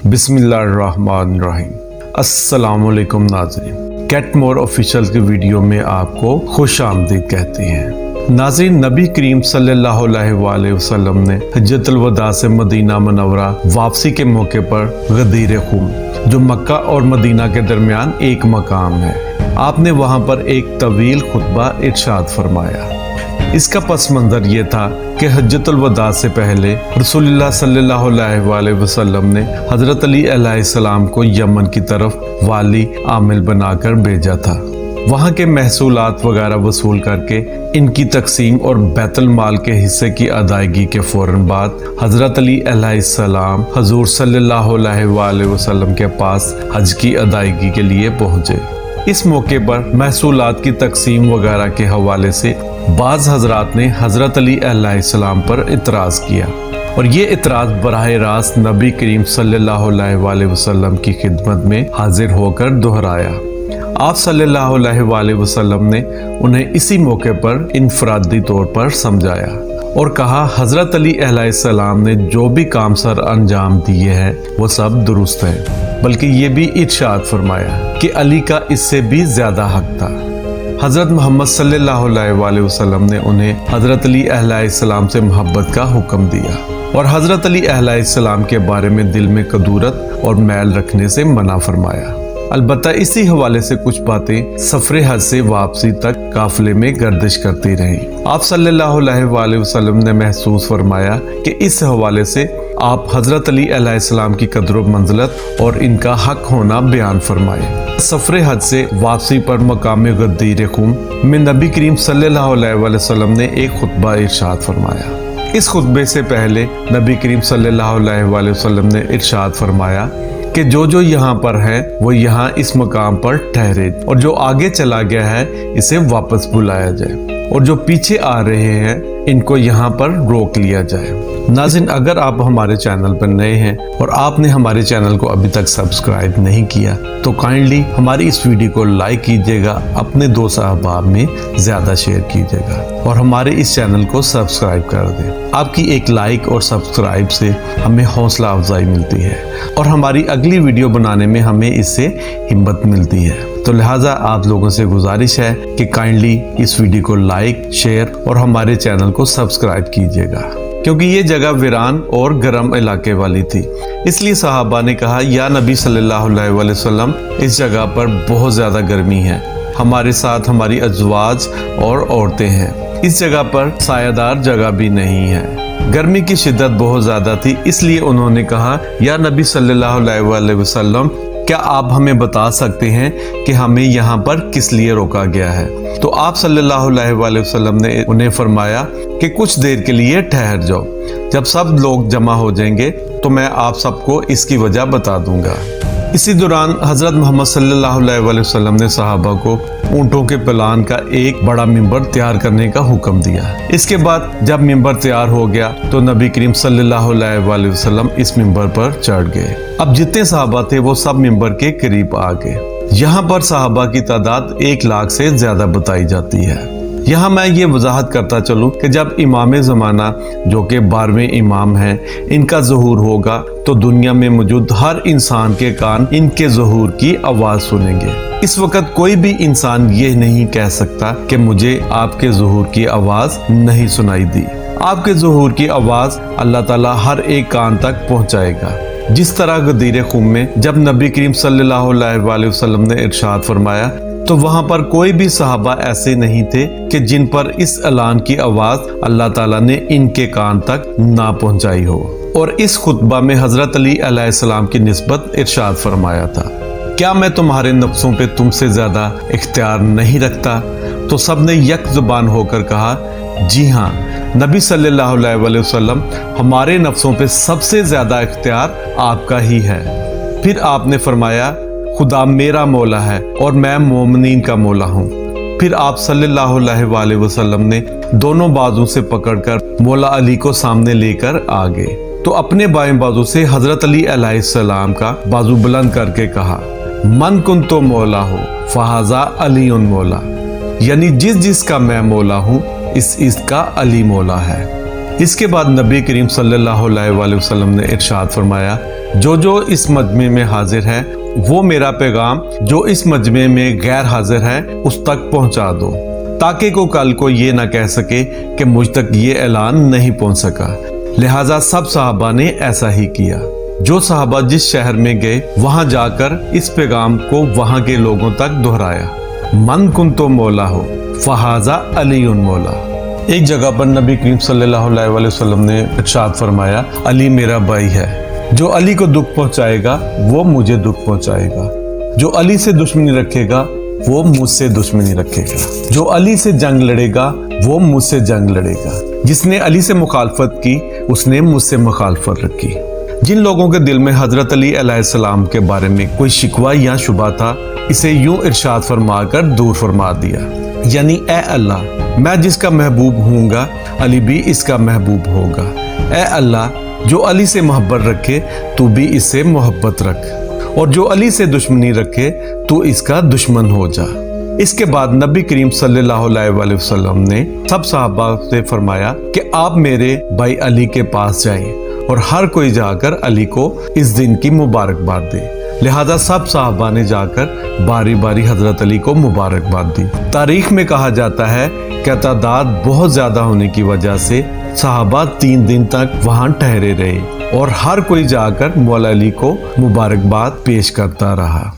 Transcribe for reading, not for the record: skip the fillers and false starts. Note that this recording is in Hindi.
बिस्मिल्लाहिर्रहमानिर्रहीम। अस्सलामुअलैकुम नाज़रीन, गेट मोर ऑफिशियल की वीडियो में आपको खुश आमदीद कहते हैं। नाज़रीन, नबी करीम सल्लल्लाहु अलैहि वसल्लम ने हज्जतुल वदा से मदीना मुनव्वरा वापसी के मौके पर गदीर खुम, जो मक्का और मदीना के दरमियान एक मकाम है, आपने वहाँ पर एक तवील खुतबा इरशाद फरमाया। इसका पस मंज़र ये था कि हज्जतुल वदा से पहले रसूलुल्लाह सल्लल्लाहु अलैहि वसल्लम ने हज़रत अली अलैहिस्सलाम को यमन की तरफ वाली आमिल बनाकर भेजा था। वहाँ के महसूलात वगैरह वसूल करके इनकी तकसीम और बैतुल माल के हिस्से की अदायगी के फ़ौरन बाद हज़रत अली अलैहिस्सलाम हुज़ूर सल्लल्लाहु अलैहि वसल्लम के पास हज की अदायगी के लिए पहुँचे। इस मौके पर महसूलात की तकसीम वगैरह के हवाले से बाज़ हजरात ने हज़रत अली अलैहिस्सलाम पर इतराज़ किया और ये इतराज़ बराह रास्त नबी करीम सल्लल्लाहु अलैहि वसल्लम की खिदमत में हाजिर होकर दोहराया। आप सल्लल्लाहु अलैहि वसल्लम ने उन्हें इसी मौके पर इनफरादी तौर पर समझाया और कहा, हज़रत अली अलैहिस्सलाम ने जो भी काम सर अंजाम दिए हैं वो सब दुरुस्त है, बल्कि ये भी इरशाद फरमाया कि अली का इससे भी ज़्यादा हक था। हज़रत मोहम्मद सल्लल्लाहु अलैहि वसल्लम ने उन्हें हज़रत अली अलैहिस्सलाम से मोहब्बत का हुक्म दिया और हज़रत अली अलैहिस्सलाम के बारे में दिल में कदूरत और मैल रखने से मना फरमाया। अलबत्ता इसी हवाले से कुछ बातें सफ़रे हज से वापसी तक काफिले में गर्दिश करती रहीं। आप सल्लल्लाहु अलैहि वसल्लम ने महसूस फरमाया कि इस हवाले से आप हज़रत अली अलैहिस्सलाम की कदर व मंज़िलत और इनका हक होना बयान फरमाए। सफ़रे हज से वापसी पर मकाम गदीर खुम में नबी करीम सल्लल्लाहु अलैहि वसल्लम ने एक खुतबा इरशाद फरमाया। इस खुतबे से पहले नबी करीम सल्लल्लाहु अलैहि वसल्लम ने इरशाद फरमाया कि जो यहाँ पर है वो यहाँ इस मकाम पर ठहरे और जो आगे चला गया है इसे वापस बुलाया जाए और जो पीछे आ रहे हैं इनको यहाँ पर रोक लिया जाए। नाज़रीन, अगर आप हमारे चैनल पर नए हैं और आपने हमारे चैनल को अभी तक सब्सक्राइब नहीं किया तो काइंडली हमारी इस वीडियो को लाइक कीजिएगा, अपने दोस्त अहबाब में ज़्यादा शेयर कीजिएगा और हमारे इस चैनल को सब्सक्राइब कर दें। आपकी एक लाइक और सब्सक्राइब से हमें हौसला अफजाई मिलती है और हमारी अगली वीडियो बनाने में हमें इससे हिम्मत मिलती है। तो लिहाजा आप लोगों से गुजारिश है कि काइंडली इस वीडियो को लाइक, शेयर और हमारे चैनल को सब्सक्राइब कीजिएगा, क्योंकि ये जगह वीरान और गर्म इलाके वाली थी। इसलिए सहाबा ने कहा, या नबी सल्लल्लाहु अलैहि वसल्लम, इस जगह पर बहुत ज़्यादा गर्मी है, हमारे साथ हमारी अज़वाज और औरतें हैं, इस जगह पर सायादार जगह भी नहीं है। गर्मी की शिद्दत बहुत ज़्यादा थी, इसलिए उन्होंने कहा, या नबी सल्लल्लाहु अलैहि वसल्लम, क्या आप हमें बता सकते हैं कि हमें यहाँ पर किस लिए रोका गया है? तो आप सल्लल्लाहु अलैहि वसल्लम ने उन्हें फरमाया कि कुछ देर के लिए ठहर जाओ, जब सब लोग जमा हो जाएंगे तो मैं आप सबको इसकी वजह बता दूंगा। इसी दौरान हज़रत मोहम्मद सल्लल्लाहु अलैहि वसल्लम ने सहाबा को ऊँटों के पलान का एक बड़ा मिंबर तैयार करने का हुक्म दिया। इसके बाद जब मिंबर तैयार हो गया तो नबी करीम सल्लल्लाहु अलैहि वसल्लम इस मिंबर पर चढ़ गए। अब जितने सहाबा थे वो सब मिंबर के करीब आ गए। यहाँ पर सहाबा की तादाद 1 लाख से ज्यादा बताई जाती है। यहाँ मैं ये वजाहत करता चलूँ कि जब इमाम ज़माना, जो कि 12वें इमाम हैं, इनका ज़हूर होगा तो दुनिया में मौजूद हर इंसान के कान इनके ज़हूर की आवाज़ सुनेंगे। इस वक्त कोई भी इंसान ये नहीं कह सकता कि मुझे आपके ज़हूर की आवाज़ नहीं सुनाई दी। आपके ज़हूर की आवाज़ अल्लाह ताला हर एक कान तक पहुँचाएगा। जिस तरह गदीर खुम में जब नबी करीम सल्लल्लाहु अलैहि वसल्लम ने इरशाद फरमाया तो वहाँ पर कोई भी सहाबा ऐसे नहीं थे कि जिन पर इस ऐलान की आवाज़ अल्लाह ताला ने इनके कान तक ना पहुँचाई हो। और इस खुतबा में हज़रत अली अलैहिस्सलाम की निस्बत इरशाद फरमाया था, क्या मैं तुम्हारे नफ्सों पे तुमसे ज़्यादा इख्तियार नहीं रखता? तो सब ने यक ज़ुबान होकर कहा, जी हाँ नबी सल्लल्लाहु अलैहि वसल्लम, हमारे नफ्सों पे सबसे ज़्यादा इख्तियार आपका ही है। फिर आपने फरमाया, खुदा मेरा मौला है और मैं मोमिनीन का मौला हूँ। फिर आप सल्लल्लाहु अलैहि वसल्लम ने दोनों बाजू से पकड़कर मौला अली को सामने लेकर आ गए तो अपने बाएं बाजू से हज़रत अली अलैहिस्सलाम का बाजू बुलंद करके कहा, मन कुन तो मौला हो फहाजा अली उन मौला, यानी जिस जिसका मैं मौला हूँ इसका अली मौला है। इसके बाद नबी करीम सल्लल्लाहु अलैहि वसल्लम ने इरशाद फरमाया, जो जो इस मजमे में हाजिर है वो मेरा पैगाम जो इस मजमे में गैर हाजिर है उस तक पहुंचा दो, ताकि को कल को ये ना कह सके कि मुझ तक ये ऐलान नहीं पहुंच सका। लिहाजा सब सहाबा ने ऐसा ही किया। जो सहाबा जिस शहर में गए वहां जाकर इस पैगाम को वहां के लोगों तक दोहराया। मन कुन तो मौला हो फहाजा अली उन मौला। एक जगह पर नबी करीम सल्लल्लाहु अलैहि वसल्लम ने इरशाद फरमाया, अली मेरा भाई है, जो अली को दुख पहुंचाएगा वो मुझे दुख पहुंचाएगा, जो अली से दुश्मनी रखेगा वो मुझसे दुश्मनी रखेगा, जो अली से जंग लड़ेगा वो मुझसे जंग लड़ेगा, जिसने अली से मुखालफत की उसने मुझसे मुखालफत रखी। जिन लोगों के दिल में हजरत अली अलैहिस्सलाम के बारे में कोई शिकवा या शुबा था, इसे यूं इरशाद फरमाकर दूर फरमा दिया, यानी ए अल्लाह, मैं जिसका महबूब हूँगा अली भी इसका महबूब होगा। ए अल्लाह, जो अली से मोहब्बत रखे तू भी इससे मोहब्बत रख, और जो अली से दुश्मनी रखे तू इसका दुश्मन हो जा। इसके बाद नबी करीम सल्लल्लाहु अलैहि वसल्लम ने सब सहाबा से फरमाया कि आप मेरे भाई अली के पास जाएं और हर कोई जाकर अली को इस दिन की मुबारकबाद दे। लिहाजा सब साहबा ने जाकर बारी बारी हजरत अली को मुबारकबाद दी। तारीख में कहा जाता है कि तादाद बहुत ज्यादा होने की वजह से साहबा 3 दिन तक वहां ठहरे रहे और हर कोई जाकर मौला अली को मुबारकबाद पेश करता रहा।